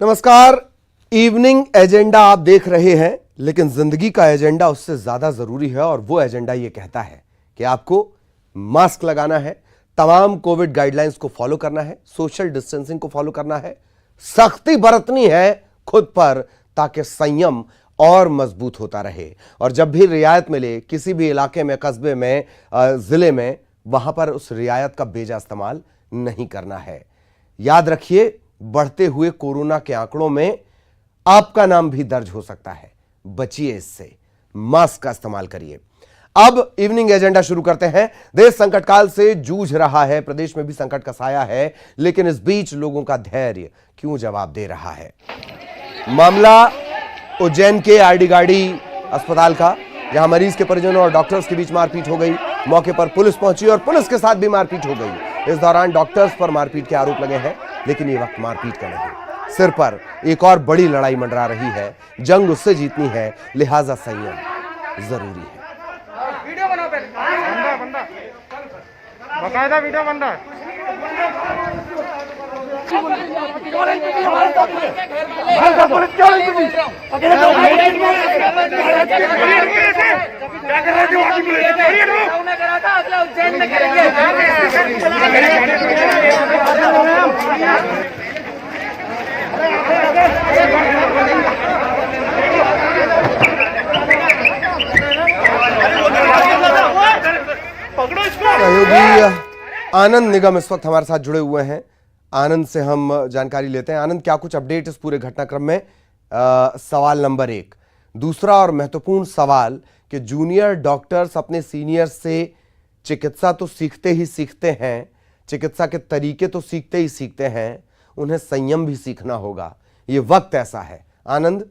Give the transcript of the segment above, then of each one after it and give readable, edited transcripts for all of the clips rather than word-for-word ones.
नमस्कार। Evening agenda आप देख रहे हैं, लेकिन जिंदगी का एजेंडा उससे ज्यादा जरूरी है और वो एजेंडा ये कहता है कि आपको मास्क लगाना है, तमाम कोविड गाइडलाइंस को फॉलो करना है, सोशल डिस्टेंसिंग को फॉलो करना है, सख्ती बरतनी है खुद पर ताकि संयम और मजबूत होता रहे। और जब भी रियायत मिले किसी भी इलाके में, कस्बे में, जिले में, वहां पर उस रियायत का बेजा इस्तेमाल नहीं करना है। याद रखिए, बढ़ते हुए कोरोना के आंकड़ों में आपका नाम भी दर्ज हो सकता है। बचिए इससे, मास्क का इस्तेमाल करिए। अब इवनिंग एजेंडा शुरू करते हैं। देश संकट काल से जूझ रहा है, प्रदेश में भी संकट का साया है, लेकिन इस बीच लोगों का धैर्य क्यों जवाब दे रहा है। मामला उज्जैन के आरडी गाड़ी अस्पताल का, जहां मरीज के परिजनों और डॉक्टर्स के बीच मारपीट हो गई। मौके पर पुलिस पहुंची और पुलिस के साथ भी मारपीट हो गई। इस दौरान डॉक्टर्स पर मारपीट के आरोप लगे हैं, लेकिन ये वक्त मारपीट का नहीं। सिर पर एक और बड़ी लड़ाई मंडरा रही है। जंग उससे जीतनी है, लिहाजा संयम जरूरी है। वीडियो बनाओ पहले। बंदा बकायदा वीडियो बंदा। सहयोगी आनंद निगम इस वक्त हमारे साथ जुड़े हुए हैं। आनंद से हम जानकारी लेते हैं। आनंद, क्या कुछ अपडेट इस पूरे घटनाक्रम में? सवाल नंबर 1। दूसरा और महत्वपूर्ण सवाल कि जूनियर डॉक्टर्स अपने सीनियर से चिकित्सा तो सीखते ही सीखते हैं, चिकित्सा के तरीके तो सीखते ही सीखते हैं, उन्हें संयम भी सीखना होगा। ये वक्त ऐसा है। आनंद।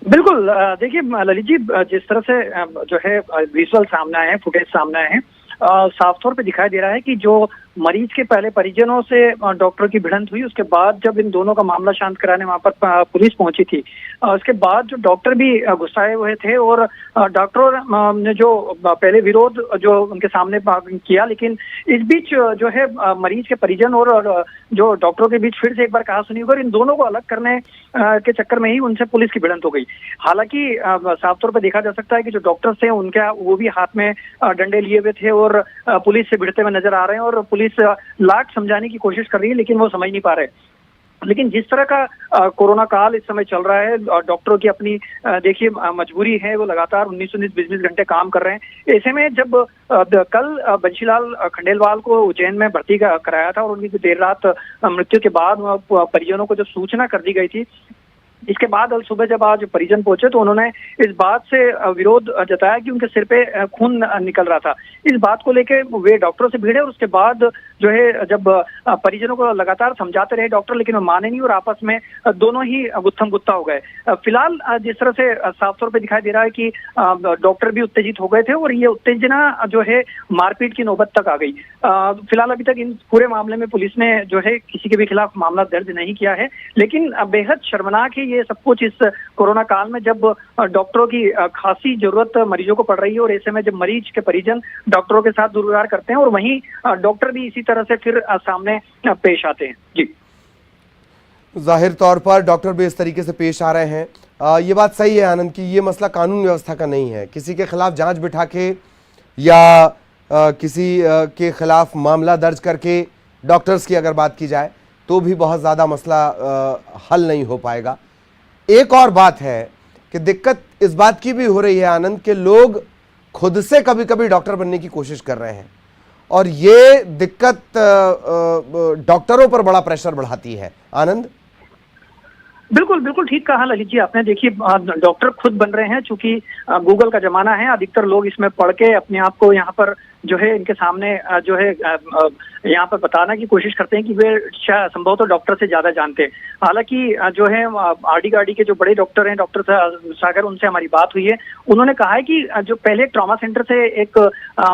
बिल्कुल, देखिए ललित जी, जिस तरह से जो है विजुअल सामने आए हैं, फुटेज सामने आए हैं, साफ तौर पे दिखाई दे रहा है कि जो मरीज के पहले परिजनों से डॉक्टर की भिड़ंत हुई, उसके बाद जब इन दोनों का मामला शांत कराने वहां पर पुलिस पहुंची थी, उसके बाद जो डॉक्टर भी गुस्साए हुए थे और डॉक्टर ने जो पहले विरोध जो उनके सामने किया, लेकिन इस बीच जो है मरीज के परिजन और जो डॉक्टरों के बीच फिर से एक बार कहा सुनी और इन दोनों को अलग करने के चक्कर में ही उनसे पुलिस की भिड़ंत हो गई। हालांकि साफ तौर पर देखा जा सकता है कि जो डॉक्टर्स थे उनका वो भी हाथ में डंडे लिए हुए थे और पुलिस से भिड़ते हुए नजर आ रहे हैं और पुलिस लाख समझाने की कोशिश कर रही है, लेकिन वो समझ नहीं पा रहे। लेकिन जिस तरह का कोरोना काल इस समय चल रहा है, डॉक्टरों की अपनी देखिए मजबूरी है, वो लगातार 19-19, 20-20 घंटे काम कर रहे हैं। ऐसे में जब कल बंशीलाल खंडेलवाल को उज्जैन में भर्ती कराया था और उनकी देर रात मृत्यु के बाद परिजनों को जो सूचना कर दी गई थी, इसके बाद कल सुबह जब आज परिजन पहुंचे तो उन्होंने इस बात से विरोध जताया कि उनके सिर पे खून निकल रहा था। इस बात को लेके वे डॉक्टरों से भिड़े और उसके बाद जो है जब परिजनों को लगातार समझाते रहे डॉक्टर, लेकिन वो माने नहीं और आपस में दोनों ही गुत्थम गुत्ता हो गए। फिलहाल जिस तरह से साफ तौर पे दिखाई दे रहा है कि डॉक्टर भी उत्तेजित हो गए थे और ये उत्तेजना जो है मारपीट की नौबत तक आ गई। फिलहाल अभी तक इन पूरे मामले में पुलिस ने जो है किसी के भी खिलाफ मामला दर्ज नहीं किया है, लेकिन बेहद शर्मनाक है ये सब कुछ इस कोरोना काल में, जब डॉक्टरों की खासी जरूरत मरीजों को पड़ रही है और ऐसे में जब मरीज के परिजन डॉक्टरों के साथ दुर्व्यवहार करते हैं और वहीं डॉक्टर भी इसी तरह से फिर सामने पेश आते हैं। जी, जाहिर तौर पर डॉक्टर भी इस तरीके से पेश आ रहे हैं। ये बात सही है आनंद की, ये मसला कानून व्यवस्था का नहीं है। किसी के खिलाफ जांच बिठा के या किसी के खिलाफ मामला दर्ज करके डॉक्टर्स की अगर बात की जाए तो भी बहुत ज़्यादा मसला हल नहीं हो पाएगा। एक और बात है कि दिक्कत इस बात की भी हो रही है आनंद के लोग खुद से कभी कभी डॉक्टर बनने की कोशिश कर रहे हैं और ये दिक्कत डॉक्टरों पर बड़ा प्रेशर बढ़ाती है। आनंद। बिल्कुल बिल्कुल ठीक कहा ललित जी आपने। देखिए डॉक्टर खुद बन रहे हैं, चूंकि गूगल का जमाना है, अधिकतर लोग इसमें पढ़ के अपने आप को यहाँ पर जो है इनके सामने जो है यहाँ पर बताने की कोशिश करते हैं कि वे संभवतः डॉक्टर से ज्यादा जानते हैं। हालांकि जो है आरडी गाड़ी के जो बड़े डॉक्टर हैं, डॉक्टर सागर, उनसे हमारी बात हुई है। उन्होंने कहा है कि जो पहले ट्रॉमा सेंटर से एक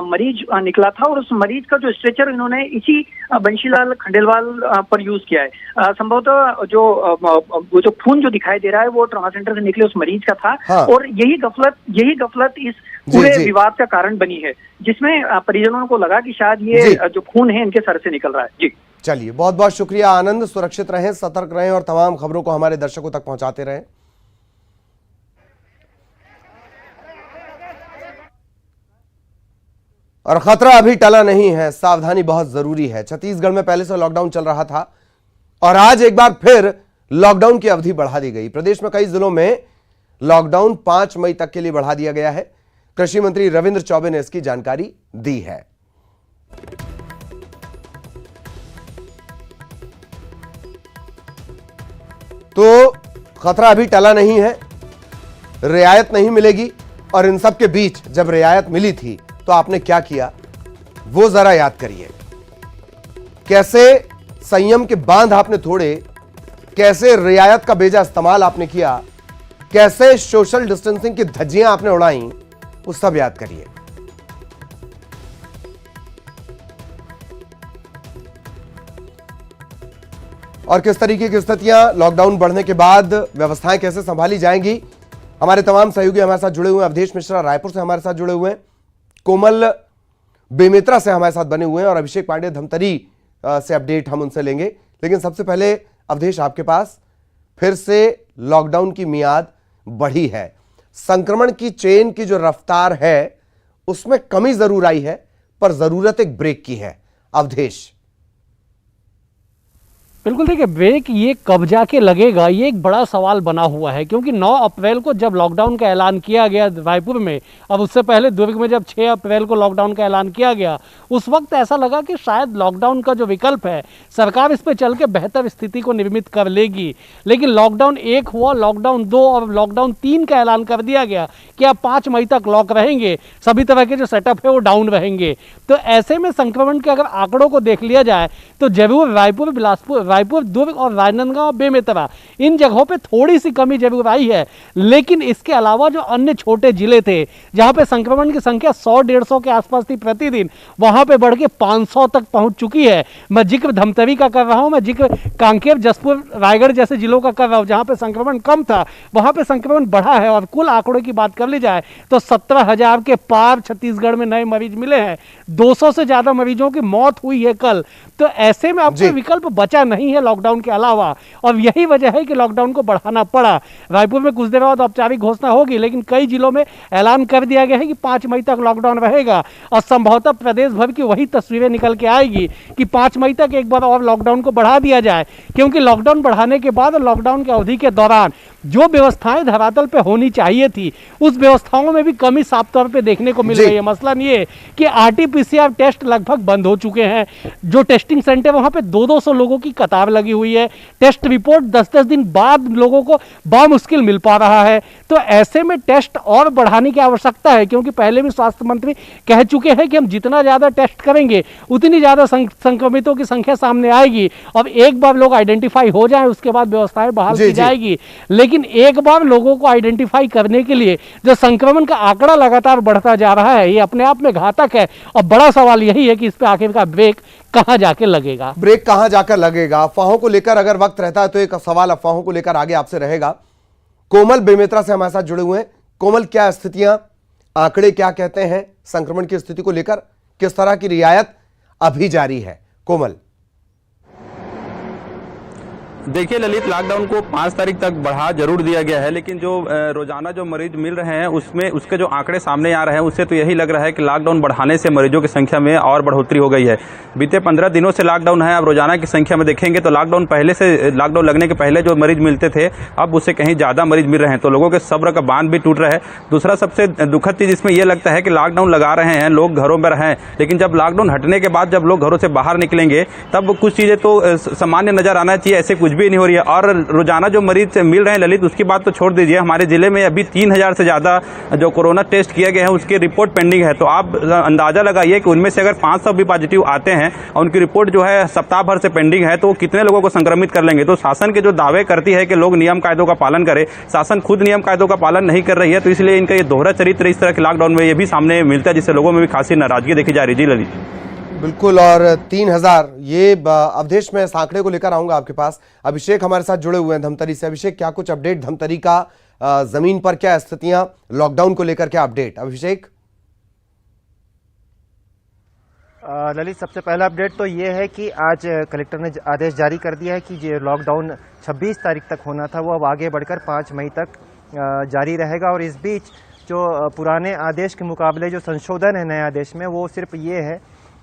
मरीज निकला था और उस मरीज का जो स्ट्रेचर इन्होंने इसी बंशीलाल खंडेलवाल पर यूज किया है। संभवतः जो खून जो दिखाई दे रहा है वो ट्रॉमा सेंटर से निकले उस मरीज का था। हाँ। और यही गफलत इस पूरे विवाद का कारण बनी है, जिसमें परिजनों को लगा कि शायद ये जी। जो खून है इनके सर से निकल रहा है। जी चलिए, बहुत बहुत शुक्रिया आनंद। सुरक्षित रहें, सतर्क रहें और तमाम खबरों को हमारे दर्शकों तक पहुंचाते रहें। और खतरा अभी टला नहीं है, सावधानी बहुत जरूरी है। छत्तीसगढ़ में पहले से लॉकडाउन चल रहा था और आज एक बार फिर लॉकडाउन की अवधि बढ़ा दी गई। प्रदेश में कई जिलों में लॉकडाउन 5 मई तक के लिए बढ़ा दिया गया है। कृषि मंत्री रविंद्र चौबे ने इसकी जानकारी दी है। तो खतरा अभी टला नहीं है, रियायत नहीं मिलेगी। और इन सब के बीच जब रियायत मिली थी तो आपने क्या किया, वो जरा याद करिए। कैसे संयम के बांध आपने तोड़े, कैसे रियायत का बेजा इस्तेमाल आपने किया, कैसे सोशल डिस्टेंसिंग की धज्जियां आपने उड़ाई, वो सब याद करिए। और किस तरीके की स्थितियां लॉकडाउन बढ़ने के बाद व्यवस्थाएं कैसे संभाली जाएंगी, हमारे तमाम सहयोगी हमारे साथ जुड़े हुए हैं। अवधेश मिश्रा रायपुर से हमारे साथ जुड़े हुए हैं, कोमल बेमेतरा से हमारे साथ बने हुए हैं और अभिषेक पांडे धमतरी से अपडेट हम उनसे लेंगे। लेकिन सबसे पहले अवधेश, आपके पास फिर से लॉकडाउन की मियाद बढ़ी है। संक्रमण की चेन की जो रफ्तार है उसमें कमी जरूर आई है, पर जरूरत एक ब्रेक की है। अवधेश। बिल्कुल, देखिए ब्रेक ये कब जाके लगेगा, ये एक बड़ा सवाल बना हुआ है। क्योंकि 9 अप्रैल को जब लॉकडाउन का ऐलान किया गया रायपुर में, अब उससे पहले दुर्ग में जब 6 अप्रैल को लॉकडाउन का ऐलान किया गया, उस वक्त ऐसा लगा कि शायद लॉकडाउन का जो विकल्प है सरकार इस पर चल के बेहतर स्थिति को निर्मित कर लेगी। लेकिन लॉकडाउन 1 हुआ, लॉकडाउन 2 और लॉकडाउन 3 का ऐलान कर दिया गया कि अब 5 मई तक लॉक रहेंगे, सभी तरह के जो सेटअप है वो डाउन रहेंगे। तो ऐसे में संक्रमण के अगर आंकड़ों को देख लिया जाए तो जरूर रायपुर, बिलासपुर, दुर्ग और राजनांदगांव, बेमेतरा, इन जगहों पे थोड़ी सी कमी जरूर आई है। लेकिन इसके अलावा जो अन्य छोटे जिले थे जहां पे संक्रमण की संख्या 100-150 के आसपास थी प्रतिदिन, वहां पे बढ़ के 500 तक पहुंच चुकी है। मैं जिक्र धमतरी का कर रहा हूं, मैं जिक्र कांकेर, जसपुर, रायगढ़ जैसे जिलों का कर रहा हूं। जहां पे संक्रमण कम था वहां पे संक्रमण बढ़ा है। और कुल आंकड़ों की बात कर ली जाए तो 17,000 के पार छत्तीसगढ़ में नए मरीज मिले हैं। 200 से ज्यादा मरीजों की मौत हुई है कल। तो ऐसे में अब कोई विकल्प बचा नहीं है लॉकडाउन के अलावा, और यही वजह है कि लॉकडाउन को बढ़ाना पड़ा। रायपुर में कुछ देर बाद औपचारिक घोषणा होगी, लेकिन कई जिलों में ऐलान कर दिया गया है कि 5 मई तक लॉकडाउन रहेगा। और संभवतः प्रदेश भर की वही तस्वीरें निकल के आएगी कि 5 मई तक एक बार और लॉकडाउन को बढ़ा दिया जाए। क्योंकि लॉकडाउन बढ़ाने के बाद लॉकडाउन की अवधि के दौरान जो व्यवस्थाएं धरातल पे होनी चाहिए थी, उस व्यवस्थाओं में भी कमी साफ तौर पे देखने को मिल रही है। मसलन ये कि RT-PCR टेस्ट लगभग बंद हो चुके हैं। जो टेस्टिंग सेंटर वहां पे 200-200 लोगों की कतार लगी हुई है। टेस्ट रिपोर्ट 10-10 दिन बाद लोगों को बामुश्किल मिल पा रहा है। तो ऐसे में टेस्ट और बढ़ाने की आवश्यकता है, क्योंकि पहले भी स्वास्थ्य मंत्री कह चुके हैं कि हम जितना ज्यादा टेस्ट करेंगे उतनी ज्यादा संक्रमितों की संख्या सामने आएगी। अब एक बार लोग आइडेंटिफाई हो जाए उसके बाद व्यवस्थाएं बहाल की जाएगी। लेकिन एक बार लोगों को आइडेंटिफाई करने के लिए जो संक्रमण का आंकड़ा लगातार बढ़ता जा रहा है, ये अपने आप में घातक है। और बड़ा सवाल यही है कि इस पे आखिरकार ब्रेक कहां जाके लगेगा। ब्रेक कहां जाकर लगेगा, अफवाहों को लेकर अगर वक्त रहता है तो एक सवाल अफवाहों को लेकर आगे आपसे रहेगा। कोमल बेमेतरा से हमारे साथ जुड़े हुए हैं। कोमल, क्या स्थितियां, आंकड़े क्या कहते हैं संक्रमण की स्थिति को लेकर, किस तरह की रियायत अभी जारी है? कोमल। देखिए ललित, लॉकडाउन को 5 तारीख तक बढ़ा जरूर दिया गया है, लेकिन जो रोजाना जो मरीज मिल रहे हैं उसमें उसके जो आंकड़े सामने आ रहे हैं उससे तो यही लग रहा है कि लॉकडाउन बढ़ाने से मरीजों की संख्या में और बढ़ोतरी हो गई है। बीते 15 दिनों से लॉकडाउन है। अब रोजाना की संख्या में देखेंगे तो लॉकडाउन लगने के पहले जो मरीज मिलते थे अब उससे कहीं ज्यादा मरीज मिल रहे हैं। तो लोगों के सब्र का बांध भी टूट रहा है। दूसरा सबसे दुखद चीज इसमें यह लगता है कि लॉकडाउन लगा रहे हैं, लोग घरों में रहें, लेकिन जब लॉकडाउन हटने के बाद जब लोग घरों से बाहर निकलेंगे तब कुछ चीजें तो सामान्य नजर आना चाहिए, ऐसे कुछ भी नहीं हो रही है। और रोजाना जो मरीज मिल रहे हैं ललित, उसकी बात तो छोड़ दीजिए, हमारे जिले में अभी 3000 से ज्यादा जो कोरोना टेस्ट किए गए हैं उसकी रिपोर्ट पेंडिंग है। तो आप अंदाजा लगाइए कि उनमें से अगर 500 भी पॉजिटिव आते हैं और उनकी रिपोर्ट जो है सप्ताह भर से पेंडिंग है, तो कितने लोगों को संक्रमित कर लेंगे। तो शासन के जो दावे करती है कि लोग नियम कायदों का पालन करें, शासन खुद नियम कायदों का पालन नहीं कर रही है। तो इसलिए इनका ये दोहरा चरित्र इस तरह के लॉकडाउन में ये भी सामने मिलता है, जिससे लोगों में भी खासी नाराजगी देखी जा रही है। जी ललित, बिल्कुल। और 3000 ये अवधेश में इस आंकड़े को लेकर आऊंगा आपके पास। अभिषेक हमारे साथ जुड़े हुए हैं धमतरी से। अभिषेक, क्या कुछ अपडेट धमतरी का, जमीन पर क्या स्थितियां, लॉकडाउन को लेकर क्या अपडेट? अभिषेक। ललित, सबसे पहला अपडेट तो ये है कि आज कलेक्टर ने आदेश जारी कर दिया है कि जो लॉकडाउन 26 तारीख तक होना था वो अब आगे बढ़कर 5 मई तक जारी रहेगा। और इस बीच जो पुराने आदेश के मुकाबले जो संशोधन है नए आदेश में, वो सिर्फ ये है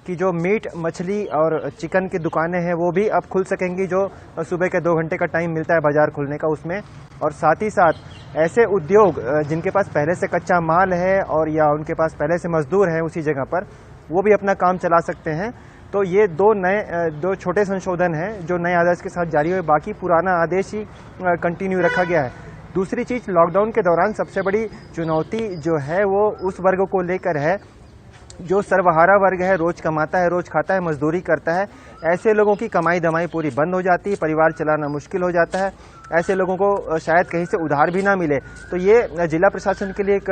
कि जो मीट, मछली और चिकन की दुकानें हैं वो भी अब खुल सकेंगी, जो सुबह के 2 घंटे का टाइम मिलता है बाज़ार खुलने का उसमें। और साथ ही साथ ऐसे उद्योग जिनके पास पहले से कच्चा माल है और या उनके पास पहले से मजदूर हैं उसी जगह पर, वो भी अपना काम चला सकते हैं। तो ये दो छोटे संशोधन हैं जो नए आदेश के साथ जारी हुए, बाकी पुराना आदेश ही कंटिन्यू रखा गया है। दूसरी चीज़, लॉकडाउन के दौरान सबसे बड़ी चुनौती जो है वो उस वर्ग को लेकर है जो सर्वहारा वर्ग है, रोज कमाता है, रोज खाता है, मजदूरी करता है। ऐसे लोगों की कमाई दमाई पूरी बंद हो जाती है, परिवार चलाना मुश्किल हो जाता है। ऐसे लोगों को शायद कहीं से उधार भी ना मिले, तो ये जिला प्रशासन के लिए एक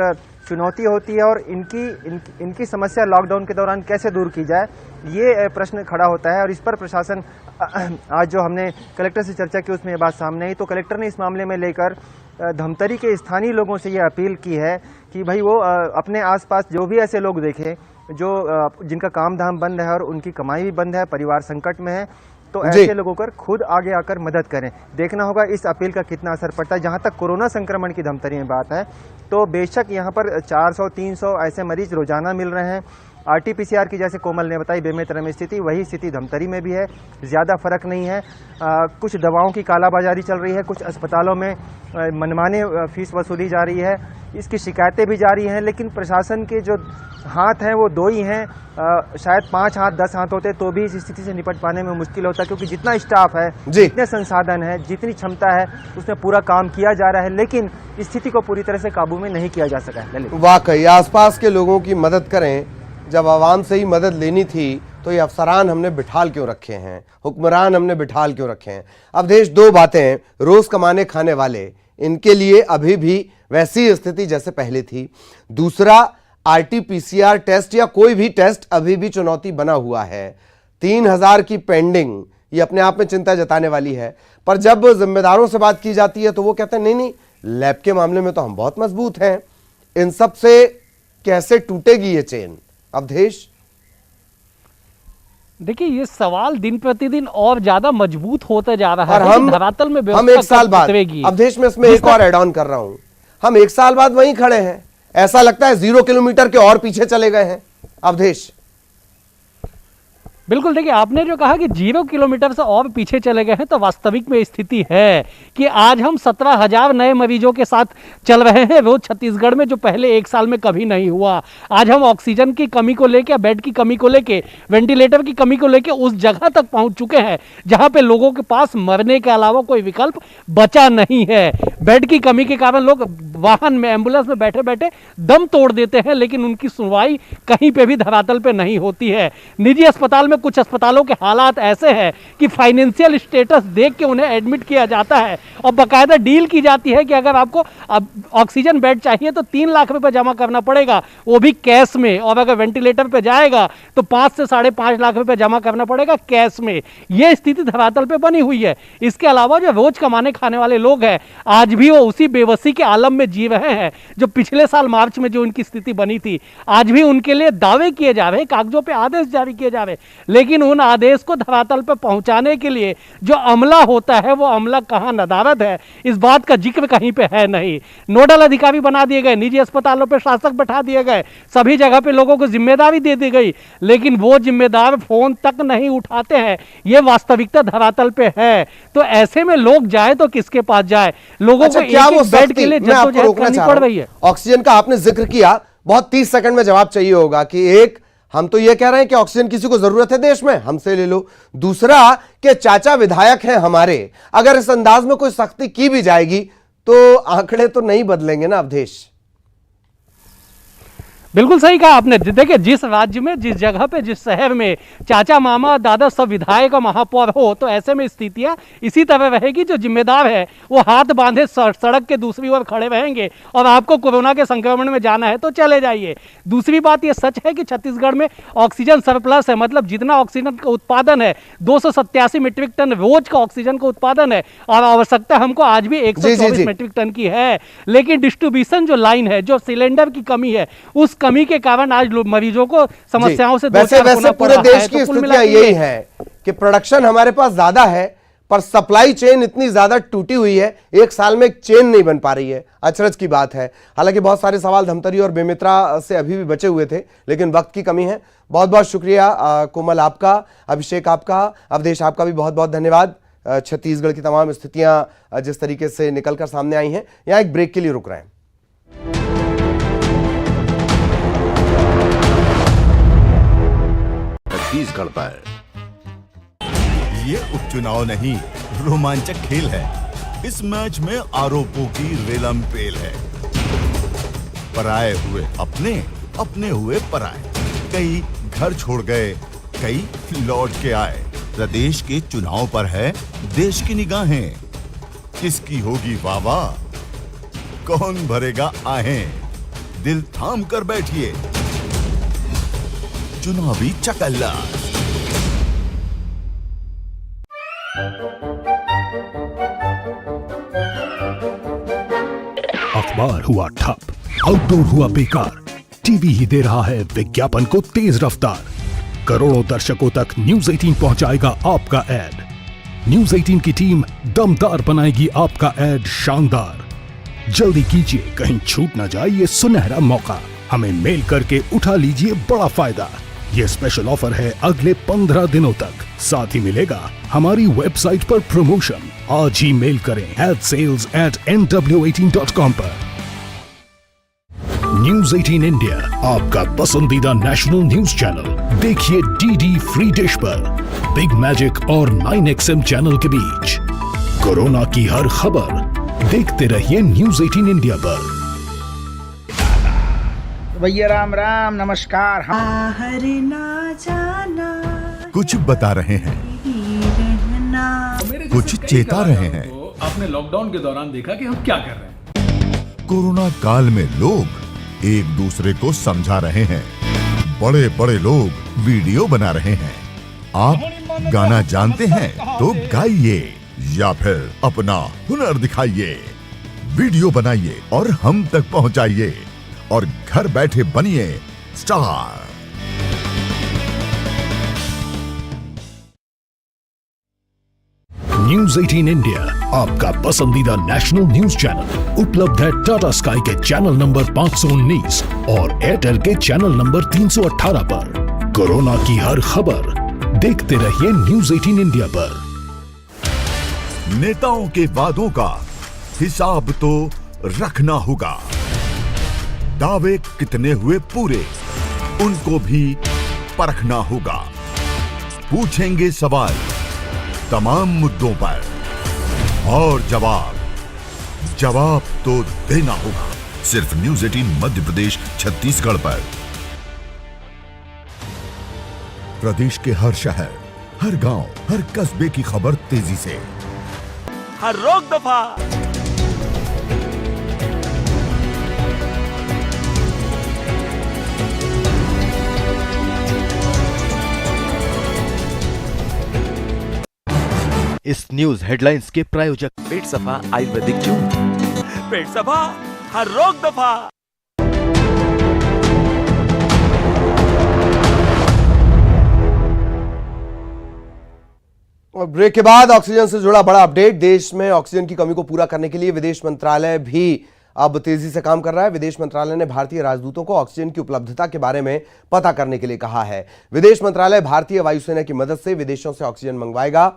चुनौती होती है। और इनकी समस्या लॉकडाउन के दौरान कैसे दूर की जाए, ये प्रश्न खड़ा होता है। और इस पर प्रशासन, आज जो हमने कलेक्टर से चर्चा की उसमें ये बात सामने आई, तो कलेक्टर ने इस मामले में लेकर धमतरी के स्थानीय लोगों से ये अपील की है कि भाई वो अपने आसपास जो भी ऐसे लोग देखें जो जिनका काम धाम बंद है और उनकी कमाई भी बंद है, परिवार संकट में है, तो ऐसे लोगों को खुद आगे आकर मदद करें। देखना होगा इस अपील का कितना असर पड़ता है। जहां तक कोरोना संक्रमण की धमतरी में बात है, तो बेशक यहां पर 400-300 ऐसे मरीज रोजाना मिल रहे हैं। RT-PCR की जैसे कोमल ने बताई बेमेतरा में स्थिति, वही स्थिति धमतरी में भी है, ज़्यादा फर्क नहीं है। कुछ दवाओं की कालाबाजारी चल रही है, कुछ अस्पतालों में मनमाने फीस वसूली जा रही है, इसकी शिकायतें भी जारी हैं। लेकिन प्रशासन के जो हाथ हैं वो 2 ही हैं, शायद 5 हाथ 10 हाथ होते तो भी इस स्थिति से निपट पाने में मुश्किल होता, क्योंकि जितना स्टाफ है, जितने संसाधन है, जितनी क्षमता है, उसमें पूरा काम किया जा रहा है, लेकिन स्थिति को पूरी तरह से काबू में नहीं किया जा सका है। वाकई आसपास के लोगों की मदद करें, जब आवाम से ही मदद लेनी थी तो ये अफसरान हमने बिठाल क्यों रखे हैं, हुक्मरान हमने बिठाल क्यों रखे हैं। अब देश 2 बातें हैं, रोज कमाने खाने वाले, इनके लिए अभी भी वैसी स्थिति जैसे पहले थी। दूसरा, RT-PCR टेस्ट या कोई भी टेस्ट अभी भी चुनौती बना हुआ है। 3000 की पेंडिंग, ये अपने आप में चिंता जताने वाली है। पर जब जिम्मेदारों से बात की जाती है तो वो कहते हैं नहीं नहीं, लैब के मामले में तो हम बहुत मजबूत हैं। इन सब से कैसे टूटेगी ये चेन अवधेश? देखिए, ये सवाल दिन प्रतिदिन और ज्यादा मजबूत होता जा रहा और है। धरातल में हम 1 साल बाद, अवधेश में इसमें एक और ऐड ऑन कर रहा हूं, हम 1 साल बाद वहीं खड़े हैं। ऐसा लगता है 0 किलोमीटर के और पीछे चले गए हैं अवधेश। बिल्कुल, देखिए आपने जो कहा कि 0 किलोमीटर से और पीछे चले गए हैं, तो वास्तविक में स्थिति है कि आज हम 17,000 नए मरीजों के साथ चल रहे हैं रोज छत्तीसगढ़ में, जो पहले 1 साल में कभी नहीं हुआ। आज हम ऑक्सीजन की कमी को लेकर, बेड की कमी को लेकर, वेंटिलेटर की कमी को लेकर उस जगह तक पहुंच चुके हैं जहां पे लोगों के पास मरने के अलावा कोई विकल्प बचा नहीं है। बेड की कमी के कारण लोग वाहन में, एम्बुलेंस में बैठे बैठे दम तोड़ देते हैं, लेकिन उनकी सुनवाई कहीं पे भी धरातल पे नहीं होती है। निजी अस्पताल में कुछ अस्पतालों के हालात ऐसे हैं कि फाइनेंशियल स्टेटस देख के उन्हें एडमिट किया जाता है और बाकायदा डील की जाती है कि अगर आपको ऑक्सीजन बेड चाहिए तो 3 लाख रुपए जमा करना पड़ेगा, वो भी कैश में, और अगर वेंटिलेटर पे जाएगा तो 5 से 5.5 लाख रुपए जमा करना पड़ेगा कैश में। यह स्थिति धरातल पे बनी हुई है। इसके अलावा जो रोज कमाने खाने वाले लोग हैं, आज भी वो उसी बेबसी के आलम में जी रहे हैं जो पिछले साल मार्च में जो उनकी स्थिति बनी थी। आज भी उनके लिए दावे किए जा रहे हैं, कागजों पे आदेश जारी किए जा रहे हैं, लेकिन उन आदेश को धरातल पर पहुंचाने के लिए जो अमला होता है वो अमला कहां नदारद है, इस बात का जिक्र कहीं पे है नहीं। नोडल अधिकारी बना दिए गए, निजी अस्पतालों पे शासक बैठा दिए गए, सभी जगह पे लोगों को जिम्मेदारी दे दी गई, लेकिन वो जिम्मेदार फोन तक नहीं उठाते हैं। ये वास्तविकता धरातल पे है। तो ऐसे में लोग जाए तो किसके पास जाए? लोगों को क्या वो बेड के लिए जद्दोजहद करनी पड़ रही है। ऑक्सीजन का आपने जिक्र किया, बहुत 30 सेकंड में जवाब चाहिए होगा कि एक, हम तो ये कह रहे हैं कि ऑक्सीजन किसी को जरूरत है देश में, हमसे ले लो। दूसरा कि चाचा विधायक हैं हमारे, अगर इस अंदाज में कोई सख्ती की भी जाएगी तो आंकड़े तो नहीं बदलेंगे ना अवधेश। बिल्कुल सही कहा आपने। देखिए, जिस राज्य में, जिस जगह पे, जिस शहर में चाचा मामा दादा सब विधायक और महापौर हो, तो ऐसे में स्थितियां इसी तरह रहेगी। जो जिम्मेदार है वो हाथ बांधे सड़क के दूसरी ओर खड़े रहेंगे और आपको कोरोना के संक्रमण में जाना है तो चले जाइए। दूसरी बात ये सच है कि छत्तीसगढ़ में ऑक्सीजन सरप्लस है, मतलब जितना ऑक्सीजन का उत्पादन है 287 मीट्रिक टन रोज का ऑक्सीजन का उत्पादन है, और आवश्यकता हमको आज भी 124 मीट्रिक टन की है। लेकिन डिस्ट्रीब्यूशन जो लाइन है, जो सिलेंडर की कमी है, उस कमी के कारण आज मरीजों को समस्याओं से दो वैसे चार वैसे होना पड़ पूरे रहा देश है। की तो कुल स्थितियां मिला के यही है कि प्रोडक्शन हमारे पास ज्यादा है पर सप्लाई चेन इतनी ज्यादा टूटी हुई है, एक साल में एक चेन नहीं बन पा रही है। अचरज की बात है। हालांकि बहुत सारे सवाल धमतरी और बेमित्रा से अभी भी बचे हुए थे, लेकिन वक्त की कमी है। बहुत बहुत शुक्रिया कोमल आपका, अभिषेक आपका, अवधेश आपका भी बहुत बहुत धन्यवाद। छत्तीसगढ़ की तमाम स्थितियां जिस तरीके से निकलकर सामने आई हैं। यहां एक ब्रेक के लिए रुक रहे हैं। छत्तीसगढ़ पर ये उपचुनाव नहीं, रोमांचक खेल है। इस मैच में आरोपों की रेलम पेल है। पराए हुए अपने, अपने हुए पराए। कई घर छोड़ गए, कई लौट के आए। प्रदेश के चुनाव पर है देश की निगाहें। किसकी होगी वाह, कौन भरेगा आहें। दिल थाम कर बैठिए, चुनावी चकल्ला। अखबार हुआ ठप, आउटडोर हुआ बेकार, टीवी ही दे रहा है विज्ञापन को तेज रफ्तार। करोड़ों दर्शकों तक न्यूज 18 पहुंचाएगा आपका ऐड। न्यूज 18 की टीम दमदार बनाएगी आपका ऐड शानदार। जल्दी कीजिए, कहीं छूट ना जाए ये सुनहरा मौका। हमें मेल करके उठा लीजिए बड़ा फायदा। ये स्पेशल ऑफर है अगले 15 दिनों तक। साथ ही मिलेगा हमारी वेबसाइट पर प्रमोशन। आज ही मेल करें adsales@nw18.com पर। न्यूज 18 इंडिया, आपका पसंदीदा नेशनल न्यूज चैनल। देखिए डीडी फ्री डिश पर बिग मैजिक और 9XM चैनल के बीच। कोरोना की हर खबर देखते रहिए न्यूज 18 इंडिया पर। भैया राम राम, नमस्कार। हम बाहर ना जाना, कुछ बता रहे हैं, कुछ चेता रहे हैं। तो आपने लॉकडाउन के दौरान देखा कि हम क्या कर रहे हैं। कोरोना काल में लोग एक दूसरे को समझा रहे हैं। बड़े बड़े लोग वीडियो बना रहे हैं। आप गाना जानते हैं तो गाइए या फिर अपना हुनर दिखाइए। वीडियो बनाइए और हम तक पहुंचाइए और घर बैठे बनिए स्टार। न्यूज 18 इंडिया, आपका पसंदीदा नेशनल न्यूज चैनल। उपलब्ध है टाटा स्काई के चैनल नंबर 519 और एयरटेल के चैनल नंबर 318 पर। कोरोना की हर खबर देखते रहिए न्यूज 18 इंडिया पर। नेताओं के वादों का हिसाब तो रखना होगा। दावे कितने हुए पूरे, उनको भी परखना होगा। पूछेंगे सवाल तमाम मुद्दों पर और जवाब तो देना होगा। सिर्फ न्यूज 18 मध्य प्रदेश छत्तीसगढ़ पर। प्रदेश के हर शहर, हर गांव, हर कस्बे की खबर तेजी से, हर रोक दफा, इस न्यूज हेडलाइंस के प्रायोजक पेट सफा आयुर्वेदिक जूस। पेट सफा, हर रोक दफा। और ब्रेक के बाद ऑक्सीजन से जुड़ा बड़ा अपडेट। देश में ऑक्सीजन की कमी को पूरा करने के लिए विदेश मंत्रालय भी अब तेजी से काम कर रहा है। विदेश मंत्रालय ने भारतीय राजदूतों को ऑक्सीजन की उपलब्धता के बारे में पता करने के लिए कहा है। विदेश मंत्रालय भारतीय वायुसेना की मदद से विदेशों से ऑक्सीजन मंगवाएगा।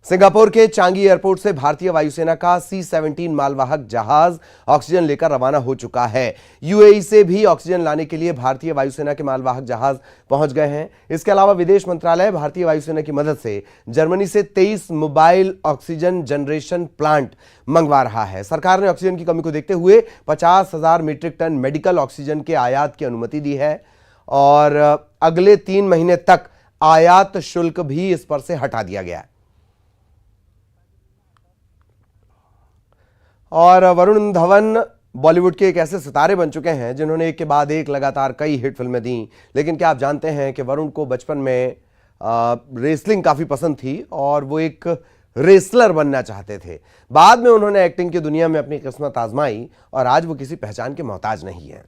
सिंगापुर के चांगी एयरपोर्ट से भारतीय वायुसेना का C-17 मालवाहक जहाज ऑक्सीजन लेकर रवाना हो चुका है। यूएई से भी ऑक्सीजन लाने के लिए भारतीय वायुसेना के मालवाहक जहाज पहुंच गए हैं। इसके अलावा विदेश मंत्रालय भारतीय वायुसेना की मदद से जर्मनी से 23 मोबाइल ऑक्सीजन जनरेशन प्लांट मंगवा रहा है। सरकार ने ऑक्सीजन की कमी को देखते हुए 50,000 मीट्रिक टन मेडिकल ऑक्सीजन के आयात की अनुमति दी है और अगले 3 महीने तक आयात शुल्क भी इस पर से हटा दिया गया है। और वरुण धवन बॉलीवुड के एक ऐसे सितारे बन चुके हैं जिन्होंने एक के बाद एक लगातार कई हिट फिल्में दी। लेकिन क्या आप जानते हैं कि वरुण को बचपन में रेसलिंग काफी पसंद थी और वो एक रेसलर बनना चाहते थे। बाद में उन्होंने एक्टिंग की दुनिया में अपनी किस्मत आजमाई और आज वो किसी पहचान के मोहताज नहीं है।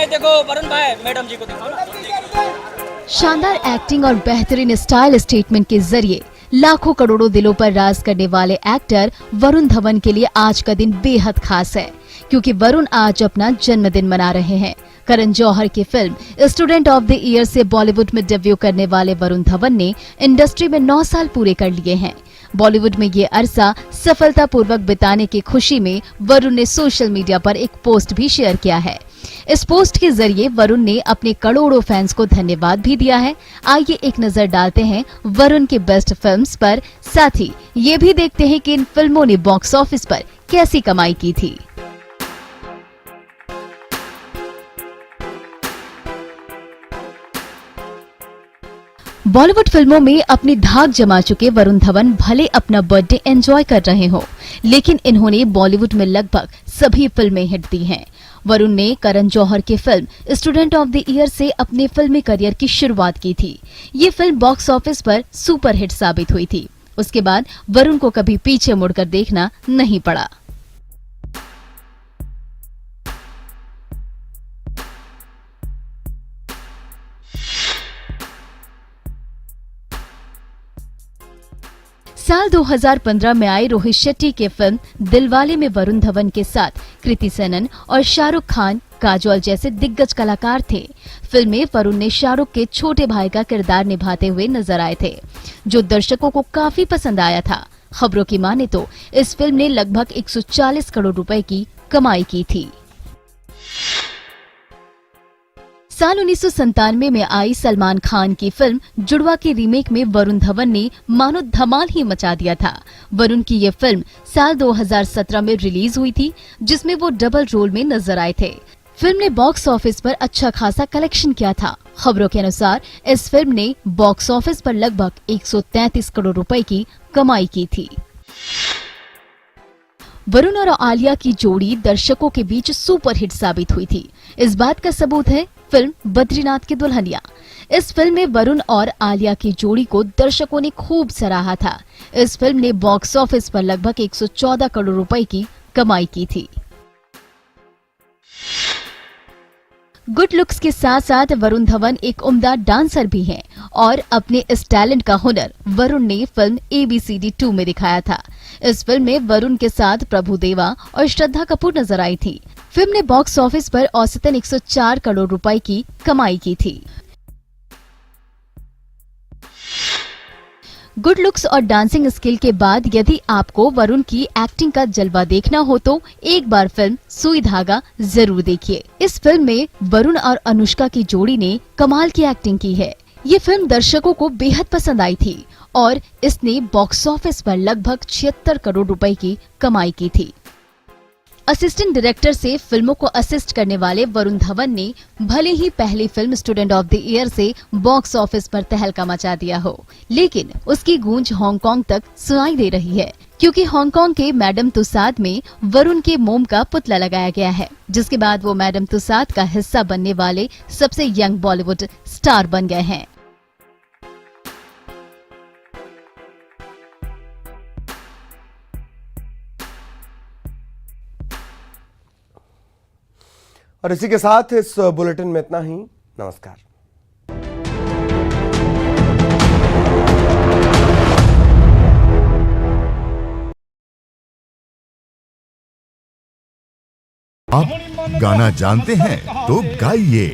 देखो वरुण भाई, मैडम जी को दिखाओ ना। शानदार एक्टिंग और बेहतरीन स्टाइल स्टेटमेंट के जरिए लाखों करोड़ों दिलों पर राज करने वाले एक्टर वरुण धवन के लिए आज का दिन बेहद खास है, क्योंकि वरुण आज अपना जन्मदिन मना रहे हैं। करण जौहर की film student of the year से बॉलीवुड में डेब्यू करने वाले वरुण धवन ने इंडस्ट्री में 9 साल पूरे कर लिए हैं। बॉलीवुड में ये अरसा सफलतापूर्वक बिताने की खुशी में वरुण ने सोशल मीडिया पर एक पोस्ट भी शेयर किया है। इस पोस्ट के जरिए वरुण ने अपने करोड़ों फैंस को धन्यवाद भी दिया है। आइए एक नजर डालते हैं वरुण की बेस्ट फिल्म्स पर, साथ ही ये भी देखते हैं कि इन फिल्मों ने बॉक्स ऑफिस पर कैसी कमाई की थी। बॉलीवुड फिल्मों में अपनी धाक जमा चुके वरुण धवन भले अपना बर्थडे एंजॉय कर रहे हो, लेकिन इन्होंने बॉलीवुड में लगभग सभी फिल्में हिट दी हैं। वरुण ने करण जौहर की film student of the year से अपने फिल्मी करियर की शुरुआत की थी। ये फिल्म बॉक्स ऑफिस पर सुपर हिट साबित हुई थी। उसके बाद वरुण को कभी पीछे मुड़कर देखना नहीं पड़ा। साल 2015 में आई रोहित शेट्टी की फिल्म दिलवाले में वरुण धवन के साथ कृति सेनन और शाहरुख खान, काजोल जैसे दिग्गज कलाकार थे। फिल्म में वरुण ने शाहरुख के छोटे भाई का किरदार निभाते हुए नजर आए थे, जो दर्शकों को काफी पसंद आया था। खबरों की माने तो इस फिल्म ने लगभग 140 करोड़ रुपए की कमाई की थी। साल 1997 में आई सलमान खान की फिल्म जुड़वा के रीमेक में वरुण धवन ने मानो धमाल ही मचा दिया था। वरुण की ये फिल्म साल 2017 में रिलीज हुई थी, जिसमें वो डबल रोल में नजर आए थे। फिल्म ने बॉक्स ऑफिस पर अच्छा खासा कलेक्शन किया था। खबरों के अनुसार इस फिल्म ने बॉक्स ऑफिस पर लगभग 133 करोड़ रुपए की कमाई की थी। वरुण और आलिया की जोड़ी दर्शकों के बीच सुपर हिट साबित हुई थी। इस बात का सबूत है फिल्म बद्रीनाथ की दुल्हनिया। इस फिल्म में वरुण और आलिया की जोड़ी को दर्शकों ने खूब सराहा था। इस फिल्म ने बॉक्स ऑफिस पर लगभग 114 करोड़ रुपए की कमाई की थी। गुड लुक्स के साथ साथ वरुण धवन एक उम्दा डांसर भी हैं और अपने इस टैलेंट का हुनर वरुण ने फिल्म ABCD 2 में दिखाया था। इस फिल्म में वरुण के साथ प्रभु देवा और श्रद्धा कपूर नजर आई थी। फिल्म ने बॉक्स ऑफिस पर औसतन 104 करोड़ रुपए की कमाई की थी। गुड लुक्स और डांसिंग स्किल के बाद यदि आपको वरुण की एक्टिंग का जलवा देखना हो तो एक बार फिल्म सुई धागा जरूर देखिए। इस फिल्म में वरुण और अनुष्का की जोड़ी ने कमाल की एक्टिंग की है। ये फिल्म दर्शकों को बेहद पसंद आई थी और इसने बॉक्स ऑफिस पर लगभग 76 करोड़ रुपए की कमाई की थी। असिस्टेंट डायरेक्टर से फिल्मों को असिस्ट करने वाले वरुण धवन ने भले ही पहली film student of the year से बॉक्स ऑफिस पर तहलका मचा दिया हो, लेकिन उसकी गूंज हांगकांग तक सुनाई दे रही है, क्योंकि हांगकांग के मैडम तुसाद में वरुण के मोम का पुतला लगाया गया है, जिसके बाद वो मैडम तुसाद का हिस्सा बनने वाले सबसे यंग बॉलीवुड स्टार बन गए हैं। और इसी के साथ इस बुलेटिन में इतना ही। नमस्कार। आप गाना जानते हैं तो गाइए।